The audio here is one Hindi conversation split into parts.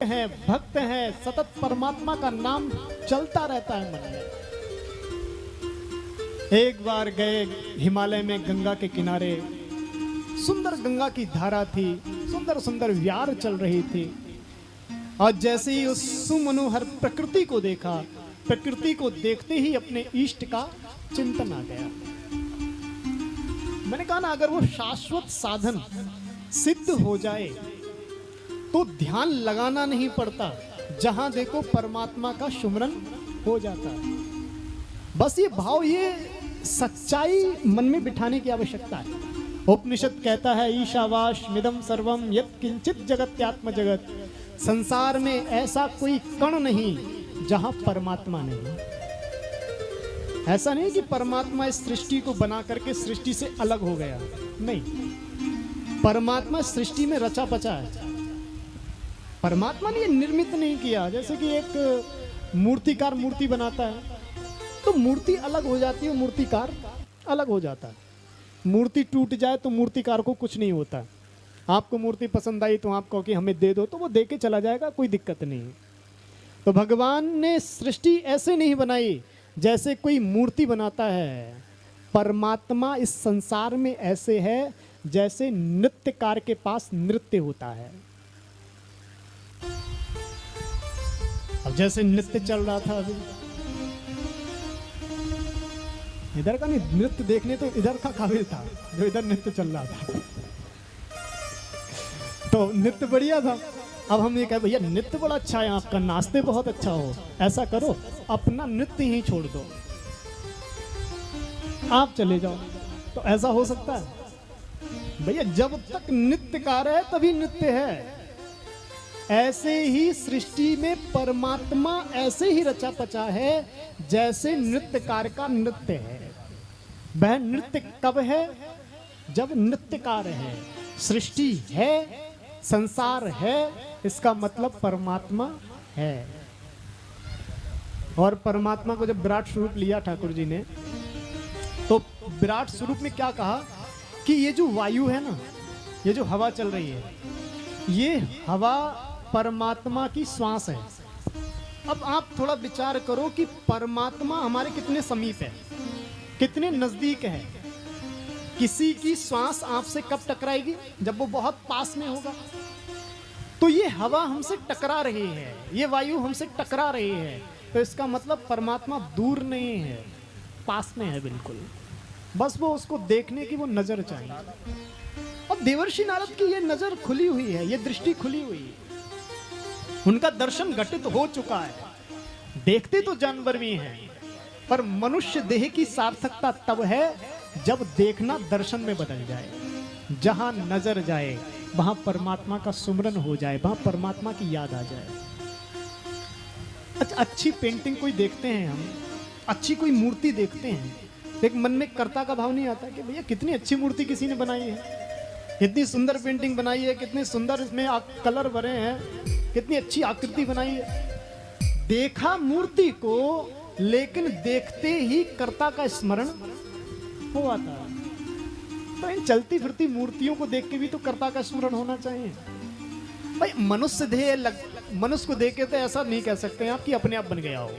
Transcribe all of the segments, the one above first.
हैं, भक्त हैं, सतत परमात्मा का नाम चलता रहता है मन में। एक बार गए हिमालय में गंगा के किनारे, सुंदर गंगा की धारा थी, सुंदर सुंदर विहार चल रही थी। और जैसे ही उस सुमनोहर प्रकृति को देखा, प्रकृति को देखते ही अपने इष्ट का चिंतन आ गया। मैंने कहा ना, अगर वो शाश्वत साधन सिद्ध हो जाए तो ध्यान लगाना नहीं पड़ता, जहां देखो परमात्मा का सुमरन हो जाता है। बस ये भाव, ये सच्चाई मन में बिठाने की आवश्यकता है। उपनिषद कहता है, ईशावास मिदम सर्वम यत् किंचित जगत्यात्म जगत। संसार में ऐसा कोई कण नहीं जहां परमात्मा नहीं। ऐसा नहीं कि परमात्मा इस सृष्टि को बना करके सृष्टि से अलग हो गया, नहीं। परमात्मा सृष्टि में रचा पचा है। परमात्मा ने निर्मित नहीं किया। जैसे कि एक मूर्तिकार मूर्ति बनाता है तो मूर्ति अलग हो जाती है, मूर्तिकार अलग हो जाता है। मूर्ति टूट जाए तो मूर्तिकार को कुछ नहीं होता। आपको मूर्ति पसंद आई तो आप कहो कि हमें दे दो, तो वो दे के चला जाएगा, कोई दिक्कत नहीं। तो भगवान ने सृष्टि ऐसे नहीं बनाई जैसे कोई मूर्ति बनाता है। परमात्मा इस संसार में ऐसे है जैसे नृत्यकार के पास नृत्य होता है। अब जैसे नृत्य चल रहा था अभी, इधर का नहीं, नृत्य देखने तो इधर का काबिल था जो इधर नृत्य चल रहा था। तो नृत्य बढ़िया था। अब हम ये कहे, भैया नृत्य बड़ा अच्छा है आपका, नाचते बहुत अच्छा हो, ऐसा करो अपना नृत्य ही छोड़ दो, आप चले जाओ। तो ऐसा हो सकता है? भैया जब तक नृत्यकार है तभी नृत्य है। ऐसे ही सृष्टि में परमात्मा ऐसे ही रचा पचा है जैसे नृत्यकार का नृत्य है। वह नृत्य कब है? जब नृत्यकार है। सृष्टि है, संसार है, इसका मतलब परमात्मा है। और परमात्मा को जब विराट स्वरूप लिया ठाकुर जी ने, तो विराट स्वरूप में क्या कहा कि ये जो वायु है ना, ये जो हवा चल रही है, ये हवा परमात्मा की श्वास है। अब आप थोड़ा विचार करो कि परमात्मा हमारे कितने समीप है, कितने नजदीक है। किसी की श्वास आपसे कब टकराएगी? जब वो बहुत पास में होगा। तो ये हवा हमसे टकरा रही है, ये वायु हमसे टकरा रही है, तो इसका मतलब परमात्मा दूर नहीं है, पास में है बिल्कुल। बस वो उसको देखने की वो नजर चाहिए। और देवर्षि नारद की ये नजर खुली हुई है, ये दृष्टि खुली हुई है, उनका दर्शन घटित हो चुका है। देखते तो जानवर भी हैं, पर मनुष्य देह की सार्थकता तब है जब देखना दर्शन में बदल जाए। जहां नजर जाए वहां परमात्मा का सुमरन हो जाए, वहां परमात्मा की याद आ जाए। अच्छा, अच्छी पेंटिंग कोई देखते हैं हम, अच्छी कोई मूर्ति देखते हैं, एक मन में कर्ता का भाव नहीं आता कि भैया कितनी अच्छी मूर्ति किसी ने बनाई है, कितनी सुंदर पेंटिंग बनाई है, कितने सुंदर इसमें कलर भरे हैं, कितनी अच्छी आकृति बनाई है। देखा मूर्ति को, लेकिन देखते ही कर्ता का स्मरण हो आता है। तो इन चलती फिरती मूर्तियों को देख के भी तो कर्ता का स्मरण होना चाहिए। भाई मनुष्य देह, मनुष्य को देख के तो ऐसा नहीं कह सकते आप कि अपने आप बन गया हो,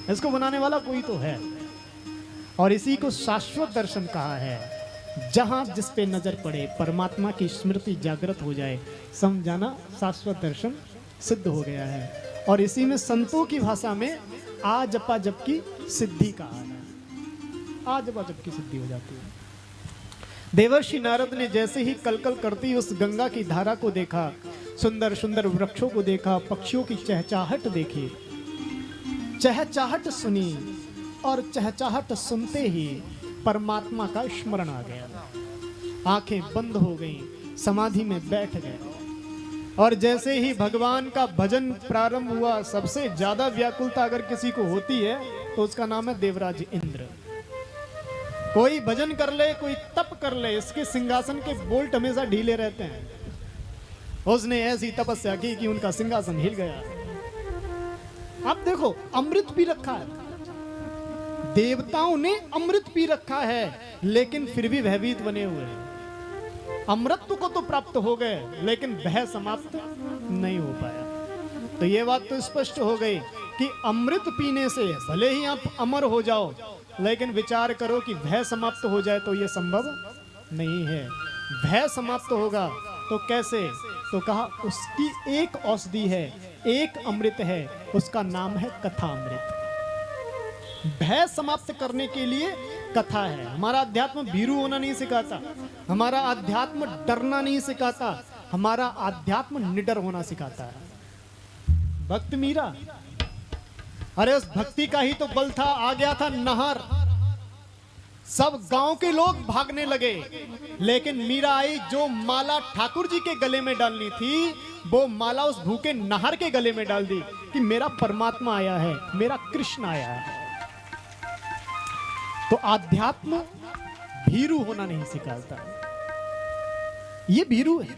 इसको बनाने वाला कोई तो है। और इसी को शाश्वत दर्शन कहा है। जहां जिस पे नजर पड़े परमात्मा की स्मृति जागृत हो जाए, समझाना शाश्वत दर्शन सिद्ध हो गया है। और इसी में संतों की भाषा में आ जपा जप की सिद्धि कहा है। आ जपा जप की सिद्धि हो जाती है। देवर्षि नारद ने जैसे ही कलकल करती उस गंगा की धारा को देखा, सुंदर सुंदर वृक्षों को देखा, पक्षियों की चहचहाहट देखी, चहचहाहट सुनी, और चहचहाहट सुनते ही परमात्मा का स्मरण आ गया। आंखें बंद हो गईं, समाधि में बैठ गए। और जैसे ही भगवान का भजन प्रारंभ हुआ, सबसे ज्यादा व्याकुलता अगर किसी को होती है तो उसका नाम है देवराज इंद्र। कोई भजन कर ले, कोई तप कर ले, इसके सिंहासन के बोल्ट हमेशा ढीले रहते हैं। उसने ऐसी तपस्या की कि उनका सिंहासन हिल गया। अब देखो, अमृत पी रखा है, देवताओं ने अमृत पी रखा है, लेकिन फिर भी भयभीत बने हुए हैं। अमृत को तो प्राप्त हो गए, लेकिन भय समाप्त नहीं हो पाया। तो ये बात तो स्पष्ट हो गई कि अमृत पीने से भले ही आप अमर हो जाओ, लेकिन विचार करो कि भय समाप्त हो जाए तो ये संभव नहीं है। भय समाप्त होगा तो कैसे? तो कहा उसकी एक औषधि है, एक अमृत है, उसका नाम है कथा अमृत। भय समाप्त करने के लिए कथा है। हमारा अध्यात्म भीरू होना नहीं सिखाता, हमारा अध्यात्म डरना नहीं सिखाता, हमारा अध्यात्म निडर होना सिखाता है। भक्त मीरा, अरे उस भक्ति का ही तो बल था, आ गया था नहर, सब गांव के लोग भागने लगे, लेकिन मीरा आई, जो माला ठाकुर जी के गले में डालनी थी वो माला उस भूखे नहर के गले में डाल दी कि मेरा परमात्मा आया है, मेरा कृष्ण आया है। तो आध्यात्म भीरू होना नहीं सिखाता, ये भीरू है।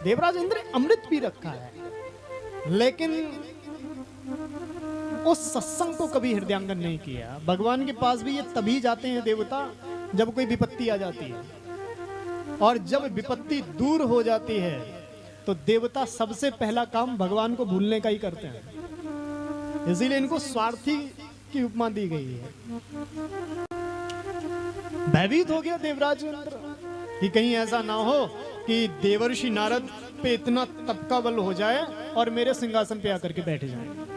देवराज इंद्र अमृत भी रखा है, लेकिन उस सत्संग को कभी हृदयांगन नहीं किया। भगवान के पास भी ये तभी जाते हैं देवता जब कोई विपत्ति आ जाती है, और जब विपत्ति दूर हो जाती है तो देवता सबसे पहला काम भगवान को भूलने का ही करते हैं। इसीलिए इनको स्वार्थी की उपमा दी गई है। भयभीत हो गया देवराज इंद्र कि कहीं ऐसा ना हो कि देवर्षि नारद पे इतना तप का बल हो जाए और मेरे सिंहासन पे आकर के बैठ जाए।